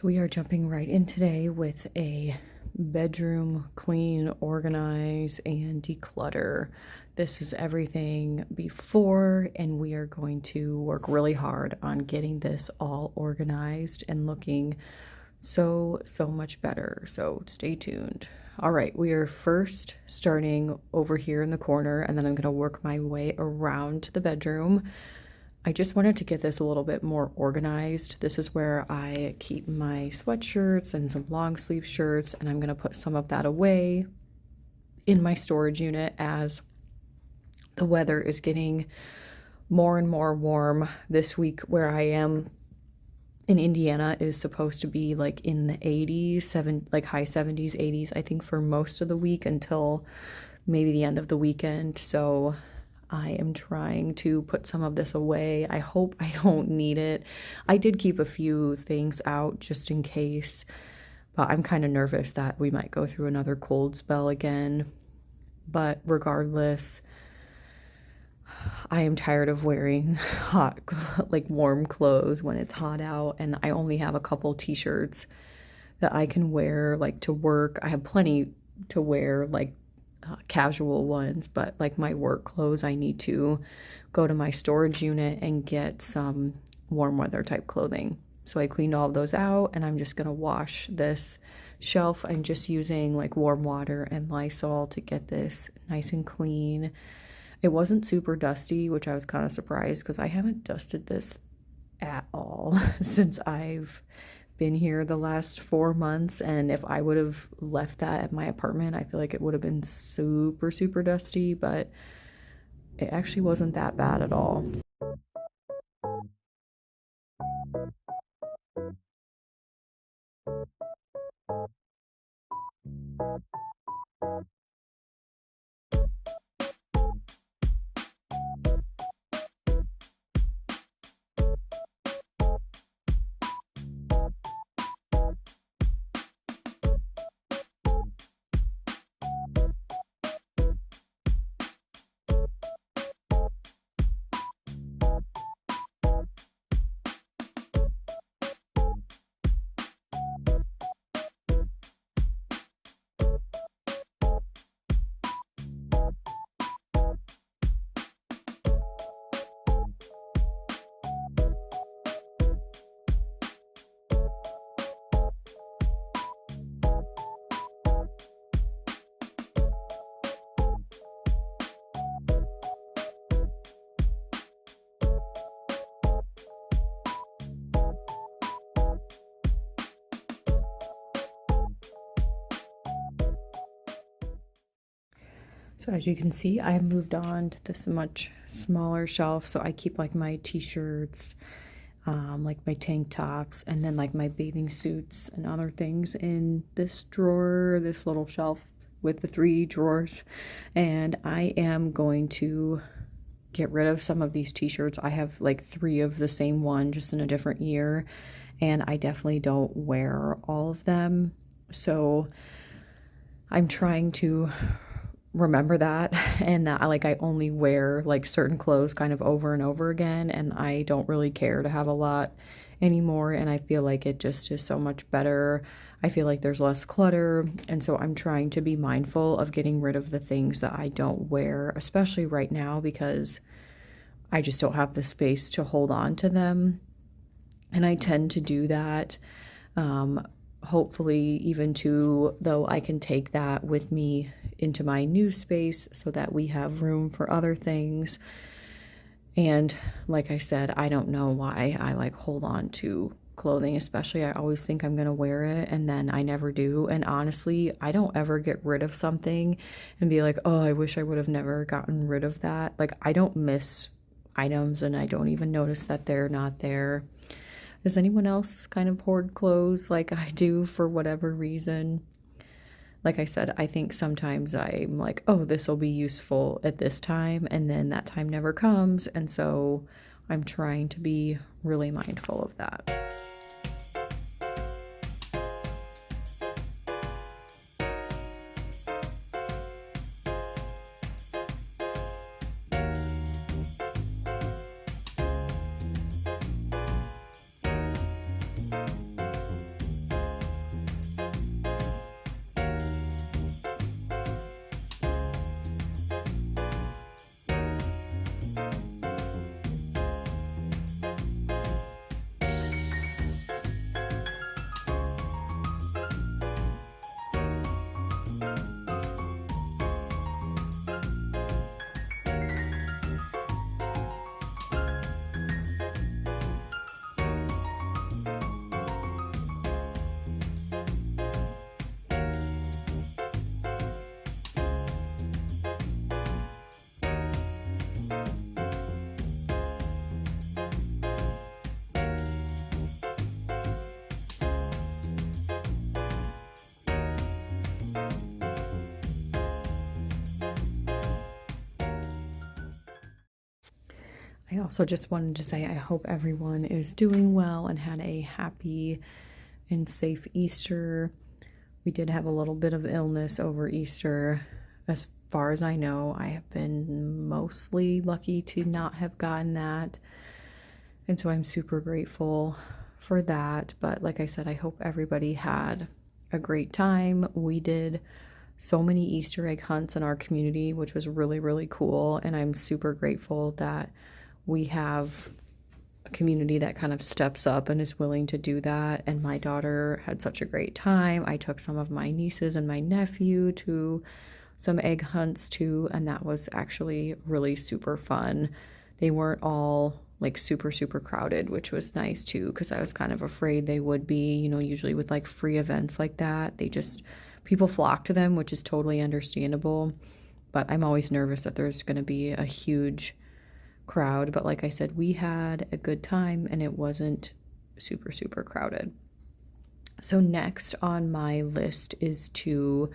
So we are jumping right in today with a bedroom clean, organize, and declutter. This is everything before, and we are going to work really hard on getting this all organized and looking so much better. So stay tuned. All right, we are first starting over here in the corner, and then I'm going to work my way around to the bedroom. I just wanted to get this a little bit more organized. This is where I keep my sweatshirts and some long sleeve shirts, and I'm going to put some of that away in my storage unit as the weather is getting more and more warm. This week where I am in Indiana is supposed to be like in the 80s, like high 70s, 80s, I think, for most of the week until maybe the end of the weekend. So I am trying to put some of this away. I hope I don't need it. I did keep a few things out just in case, but I'm kind of nervous that we might go through another cold spell again. But regardless, I am tired of wearing like warm clothes when it's hot out, and I only have a couple t-shirts that I can wear like to work. I have plenty to wear like casual ones, but like my work clothes, I need to go to my storage unit and get some warm weather type clothing. So I cleaned all of those out, and I'm just gonna wash this shelf. I'm just using like warm water and Lysol to get this nice and clean. It wasn't super dusty, which I was kind of surprised because I haven't dusted this at all since I've been here the last 4 months, and if I would have left that at my apartment, I feel like it would have been super dusty, but it actually wasn't that bad at all. So as you can see, I have moved on to this much smaller shelf. So I keep like my t-shirts, like my tank tops, and then like my bathing suits and other things in this drawer, this little shelf with the 3 drawers. And I am going to get rid of some of these t-shirts. I have like 3 of the same one, just in a different year, and I definitely don't wear all of them. So I'm trying to remember that, and that I only wear like certain clothes kind of over and over again, and I don't really care to have a lot anymore, and I feel like it just is so much better. I feel like there's less clutter, and so I'm trying to be mindful of getting rid of the things that I don't wear, especially right now because I just don't have the space to hold on to them. And I tend to do that, hopefully even to, though I can take that with me into my new space so that we have room for other things. And like I said, I don't know why I like hold on to clothing, especially I always think I'm gonna wear it and then I never do. And honestly, I don't ever get rid of something and be like, oh, I wish I would have never gotten rid of that. Like, I don't miss items, and I don't even notice that they're not there. Does anyone else kind of hoard clothes like I do for whatever reason? Like I said, I think sometimes I'm like, oh, this will be useful at this time, and then that time never comes, and so I'm trying to be really mindful of that. I also just wanted to say I hope everyone is doing well and had a happy and safe Easter. We did have a little bit of illness over Easter. As far as I know, I have been mostly lucky to not have gotten that. And so I'm super grateful for that. But like I said, I hope everybody had a great time. We did so many Easter egg hunts in our community, which was really, really cool. And I'm super grateful that we have a community that kind of steps up and is willing to do that. And my daughter had such a great time. I took some of my nieces and my nephew to some egg hunts too, and that was actually really super fun. They weren't all like super, super crowded, which was nice too, because I was kind of afraid they would be, usually with like free events like that, people flock to them, which is totally understandable. But I'm always nervous that there's going to be a huge crowd. But like I said, we had a good time and it wasn't super, super crowded. So next on my list is to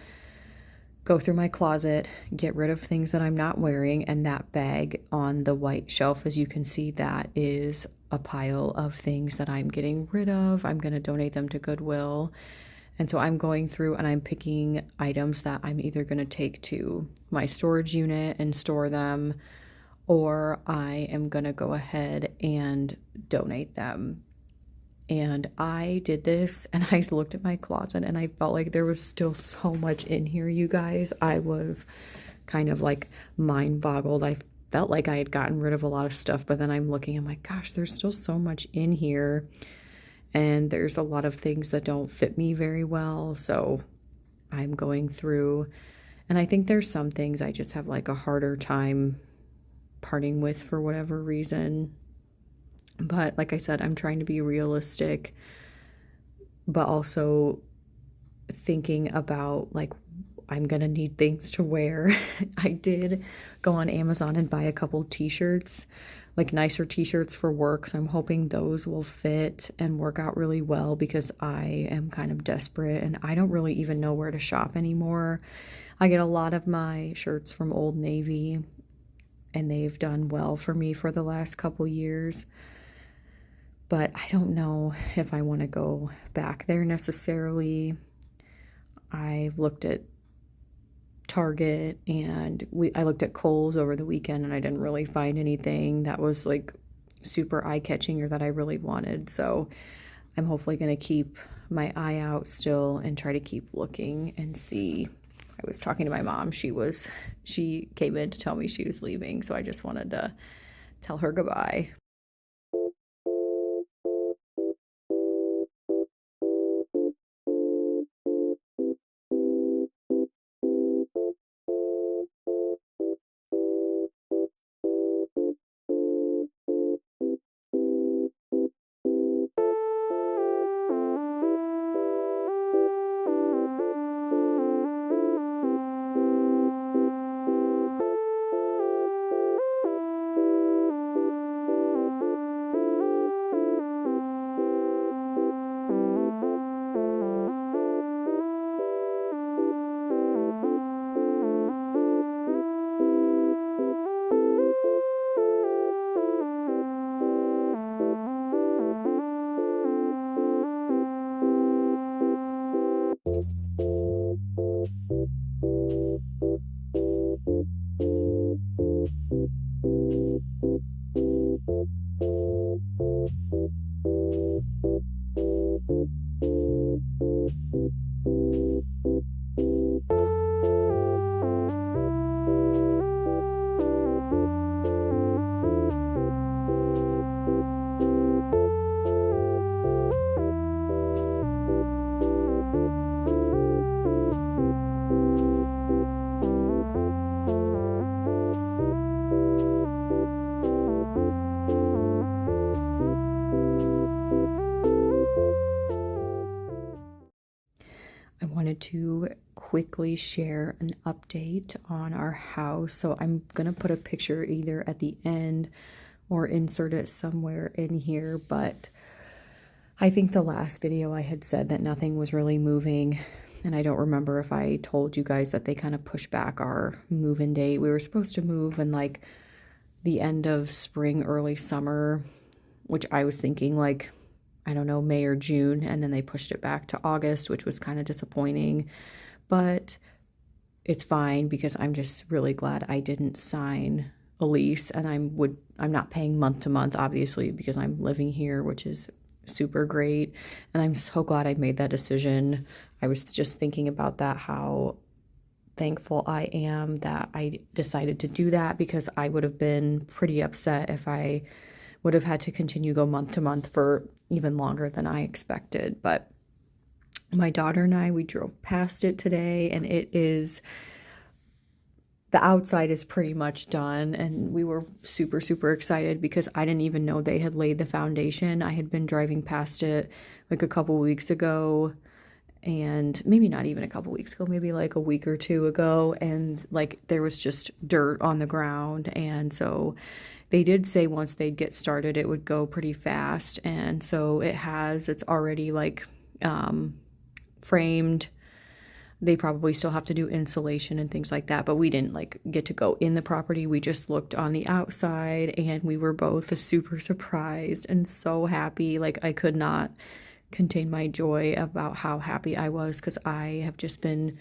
go through my closet, get rid of things that I'm not wearing, and that bag on the white shelf, as you can see, that is a pile of things that I'm getting rid of. I'm going to donate them to Goodwill. And so I'm going through and I'm picking items that I'm either going to take to my storage unit and store them, or I am going to go ahead and donate them. And I did this and I looked at my closet and I felt like there was still so much in here, you guys. I was kind of like mind boggled. I felt like I had gotten rid of a lot of stuff, but then I'm looking, I'm like, gosh, there's still so much in here. And there's a lot of things that don't fit me very well. So I'm going through, and I think there's some things I just have like a harder time parting with for whatever reason. But like I said, I'm trying to be realistic, but also thinking about like I'm gonna need things to wear. I did go on Amazon and buy a couple t-shirts, like nicer t-shirts for work. So I'm hoping those will fit and work out really well, because I am kind of desperate and I don't really even know where to shop anymore. I get a lot of my shirts from Old Navy and they've done well for me for the last couple years. But I don't know if I want to go back there necessarily. I've looked at Target and I looked at Kohl's over the weekend and I didn't really find anything that was like super eye-catching or that I really wanted. So I'm hopefully going to keep my eye out still and try to keep looking and see. I was talking to my mom. She came in to tell me she was leaving, so I just wanted to tell her goodbye. I wanted to quickly share an update on our house. So I'm going to put a picture either at the end or insert it somewhere in here. But I think the last video I had said that nothing was really moving. And I don't remember if I told you guys that they kind of pushed back our move-in date. We were supposed to move in like the end of spring, early summer, which I was thinking like, I don't know, May or June, and then they pushed it back to August, which was kind of disappointing. But it's fine because I'm just really glad I didn't sign a lease, and I'm not paying month to month, obviously, because I'm living here, which is super great. And I'm so glad I made that decision. I was just thinking about that, how thankful I am that I decided to do that, because I would have been pretty upset if I would have had to continue go month to month for even longer than I expected. But my daughter and I, we drove past it today, and the outside is pretty much done, and we were super, super excited because I didn't even know they had laid the foundation. I had been driving past it like a couple weeks ago, and maybe not even a couple weeks ago, maybe like a week or two ago, and like there was just dirt on the ground. And so they did say once they'd get started it would go pretty fast, and so it's already like framed. They probably still have to do insulation and things like that, but we didn't like get to go in the property. We just looked on the outside, and we were both super surprised and so happy. Like, I could not contain my joy about how happy I was, because I have just been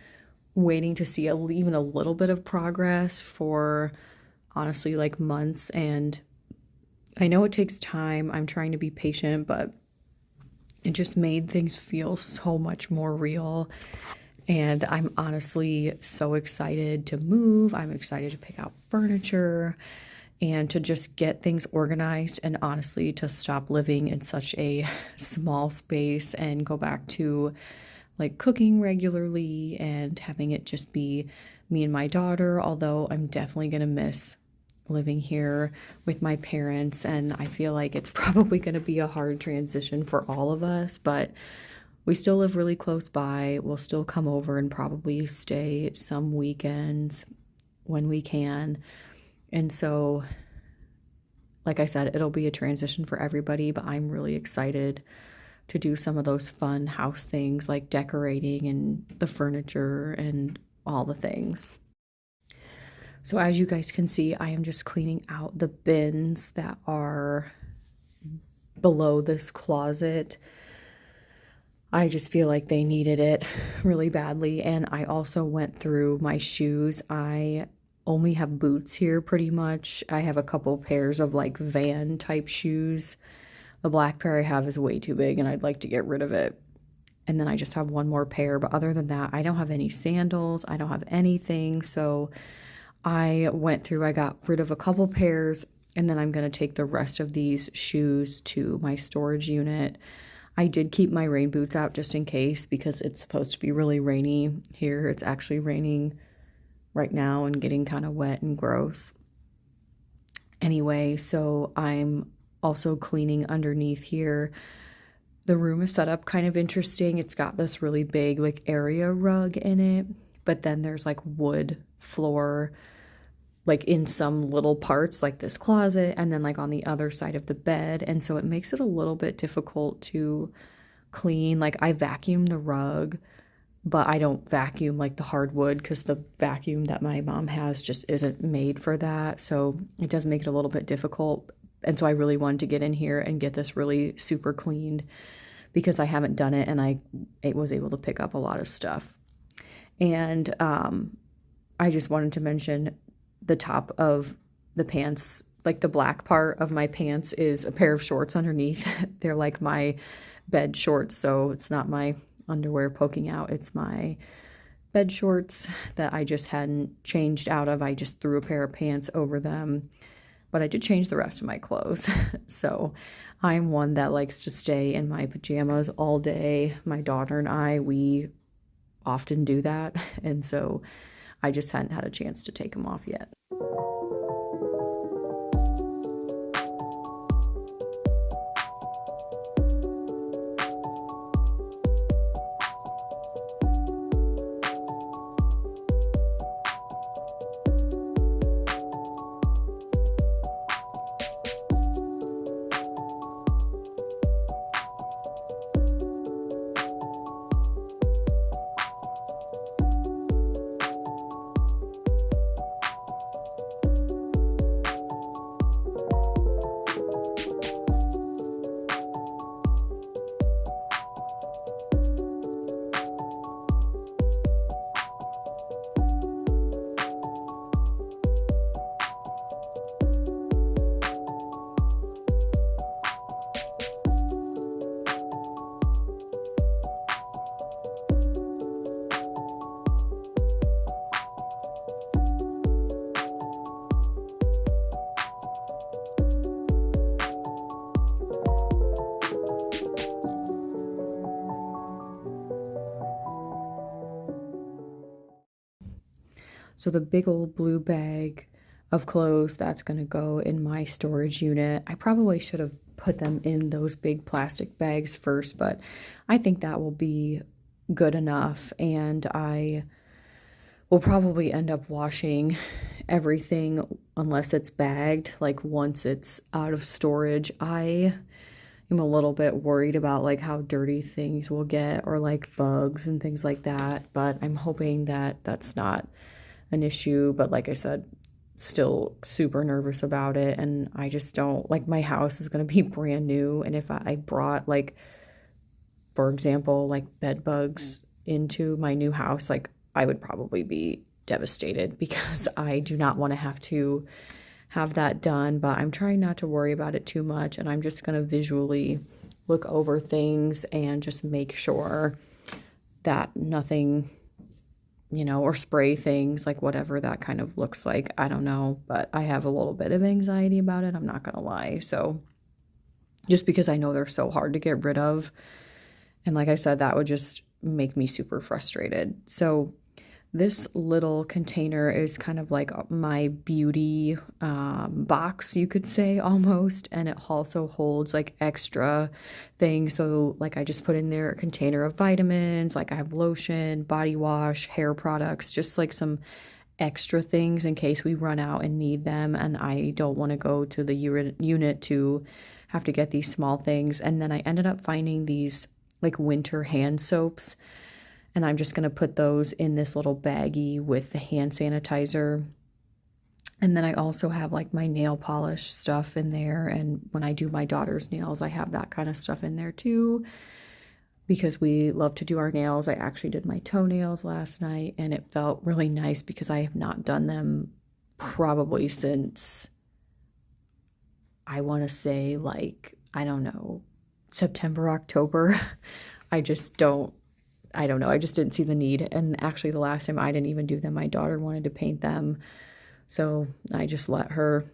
waiting to see even a little bit of progress for honestly like months. And I know it takes time. I'm trying to be patient, but it just made things feel so much more real. And I'm honestly so excited to move. I'm excited to pick out furniture and to just get things organized, and honestly to stop living in such a small space and go back to like cooking regularly and having it just be me and my daughter. Although I'm definitely going to miss living here with my parents, and I feel like it's probably going to be a hard transition for all of us, but we still live really close by. We'll still come over and probably stay some weekends when we can. And so, like I said, it'll be a transition for everybody, but I'm really excited to do some of those fun house things like decorating and the furniture and all the things. So as you guys can see, I am just cleaning out the bins that are below this closet. I just feel like they needed it really badly. And I also went through my shoes. I only have boots here pretty much. I have a couple pairs of like Van type shoes. The black pair I have is way too big and I'd like to get rid of it. And then I just have one more pair. But other than that, I don't have any sandals. I don't have anything. So I got rid of a couple pairs, and then I'm going to take the rest of these shoes to my storage unit. I did keep my rain boots out just in case, because it's supposed to be really rainy here. It's actually raining right now and getting kind of wet and gross. Anyway, so I'm also cleaning underneath here. The room is set up kind of interesting. It's got this really big like area rug in it, but then there's like wood floor like in some little parts like this closet, and then like on the other side of the bed. And so it makes it a little bit difficult to clean. Like, I vacuum the rug, but I don't vacuum like the hardwood, because the vacuum that my mom has just isn't made for that. So it does make it a little bit difficult. And so I really wanted to get in here and get this really super cleaned, because I haven't done it, and I was able to pick up a lot of stuff. And I just wanted to mention the top of the pants, like the black part of my pants, is a pair of shorts underneath. They're like my bed shorts, so it's not my underwear poking out. It's my bed shorts that I just hadn't changed out of. I just threw a pair of pants over them, but I did change the rest of my clothes. So I'm one that likes to stay in my pajamas all day. My daughter and I, we often do that, and so I just hadn't had a chance to take them off yet. So the big old blue bag of clothes, that's going to go in my storage unit. I probably should have put them in those big plastic bags first, but I think that will be good enough. And I will probably end up washing everything unless it's bagged, like once it's out of storage. I am a little bit worried about like how dirty things will get or like bugs and things like that, but I'm hoping that that's not an issue. But like I said, still super nervous about it, and I just don't like, my house is going to be brand new, and if I brought like, for example, like bed bugs into my new house, like I would probably be devastated because I do not want to have that done. But I'm trying not to worry about it too much, and I'm just going to visually look over things and just make sure that nothing, or spray things, like whatever that kind of looks like. I don't know, but I have a little bit of anxiety about it, I'm not gonna lie. So just because I know they're so hard to get rid of, and like I said, that would just make me super frustrated. So this little container is kind of like my beauty box, you could say, almost. And it also holds like extra things. So like I just put in there a container of vitamins, like I have lotion, body wash, hair products, just like some extra things in case we run out and need them. And I don't want to go to the unit to have to get these small things. And then I ended up finding these like winter hand soaps. And I'm just going to put those in this little baggie with the hand sanitizer. And then I also have like my nail polish stuff in there. And when I do my daughter's nails, I have that kind of stuff in there too, because we love to do our nails. I actually did my toenails last night, and it felt really nice because I have not done them probably since, I want to say, like, I don't know, September, October. I don't know. I just didn't see the need. And actually, the last time I didn't even do them, my daughter wanted to paint them. So I just let her.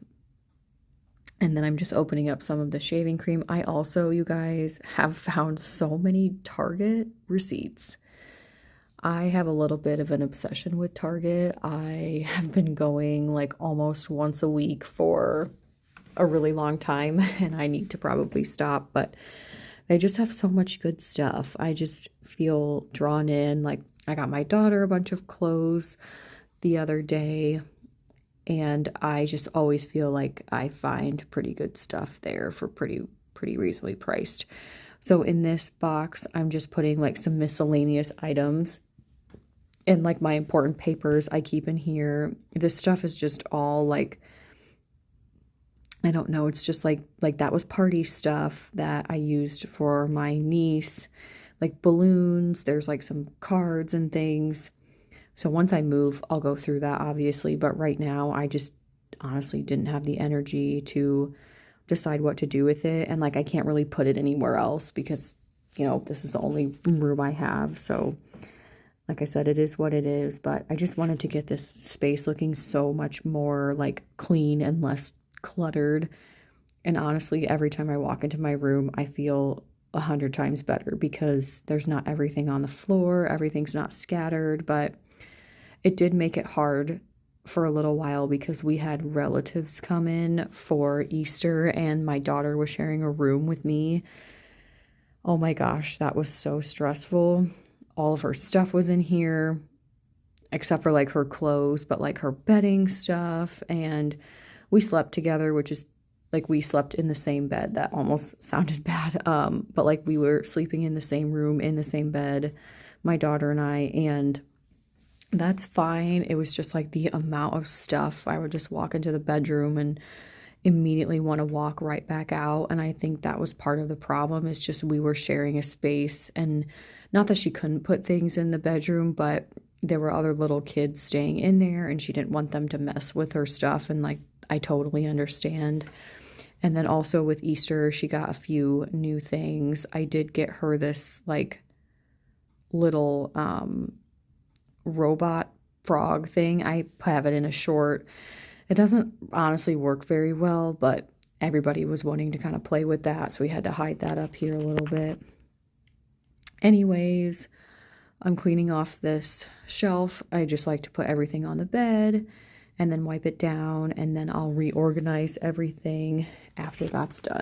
And then I'm just opening up some of the shaving cream. I also, you guys, have found so many Target receipts. I have a little bit of an obsession with Target. I have been going like almost once a week for a really long time, and I need to probably stop, but they just have so much good stuff. I just feel drawn in. Like I got my daughter a bunch of clothes the other day, and I just always feel like I find pretty good stuff there for pretty reasonably priced. So in this box, I'm just putting like some miscellaneous items and like my important papers I keep in here. This stuff is just all like, I don't know, it's just like that was party stuff that I used for my niece, like balloons, there's like some cards and things. So once I move, I'll go through that, obviously, but right now I just honestly didn't have the energy to decide what to do with it, and like I can't really put it anywhere else because, this is the only room I have. So like I said, it is what it is, but I just wanted to get this space looking so much more like clean and less cluttered. And honestly, every time I walk into my room, I feel 100 times better because there's not everything on the floor, everything's not scattered. But it did make it hard for a little while because we had relatives come in for Easter, and my daughter was sharing a room with me. Oh my gosh, that was so stressful. All of her stuff was in here except for like her clothes, but like her bedding stuff, and we slept together, which is like we slept in the same bed. That almost sounded bad. But like we were sleeping in the same room, in the same bed, my daughter and I, and that's fine. It was just like the amount of stuff. I would just walk into the bedroom and immediately want to walk right back out. And I think that was part of the problem, is just we were sharing a space, and not that she couldn't put things in the bedroom, but there were other little kids staying in there and she didn't want them to mess with her stuff. And like, I totally understand. And then also with Easter, she got a few new things. I did get her this like little robot frog thing. I have it in a short. It doesn't honestly work very well, but everybody was wanting to kind of play with that, so we had to hide that up here a little bit. Anyways, I'm cleaning off this shelf. I just like to put everything on the bed and then wipe it down, and then I'll reorganize everything after that's done.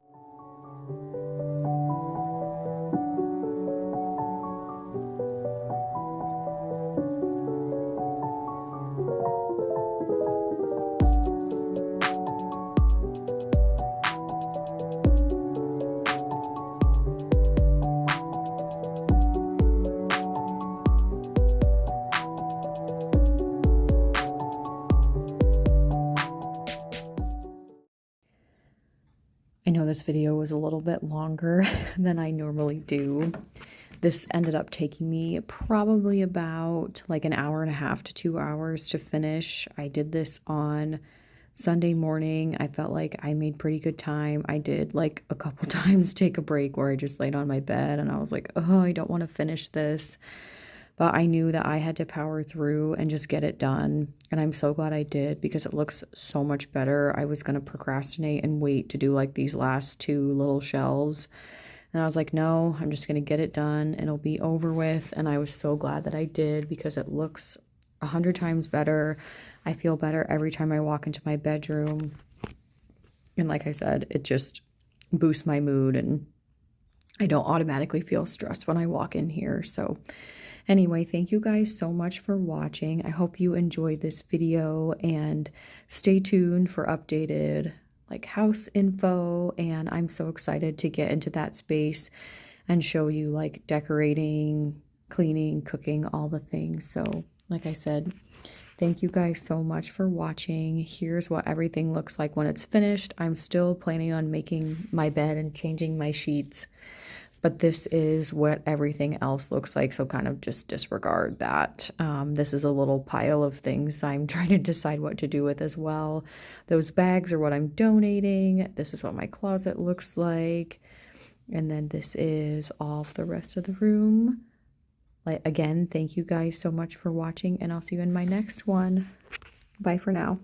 I know this video was a little bit longer than I normally do. This ended up taking me probably about like an hour and a half to 2 hours to finish. I did this on Sunday morning. I felt like I made pretty good time. I did like a couple times take a break where I just laid on my bed and I was like, oh, I don't want to finish this. But I knew that I had to power through and just get it done. And I'm so glad I did because it looks so much better. I was going to procrastinate and wait to do like these last two little shelves. And I was like, no, I'm just going to get it done. It'll be over with. And I was so glad that I did because it looks 100 times better. I feel better every time I walk into my bedroom. And like I said, it just boosts my mood and I don't automatically feel stressed when I walk in here. So anyway, thank you guys so much for watching. I hope you enjoyed this video and stay tuned for updated like house info. And I'm so excited to get into that space and show you like decorating, cleaning, cooking, all the things. So like I said, thank you guys so much for watching. Here's what everything looks like when it's finished. I'm still planning on making my bed and changing my sheets, but this is what everything else looks like, so kind of just disregard that. This is a little pile of things I'm trying to decide what to do with as well. Those bags are what I'm donating. This is what my closet looks like. And then this is all of the rest of the room. Like, again, thank you guys so much for watching, and I'll see you in my next one. Bye for now.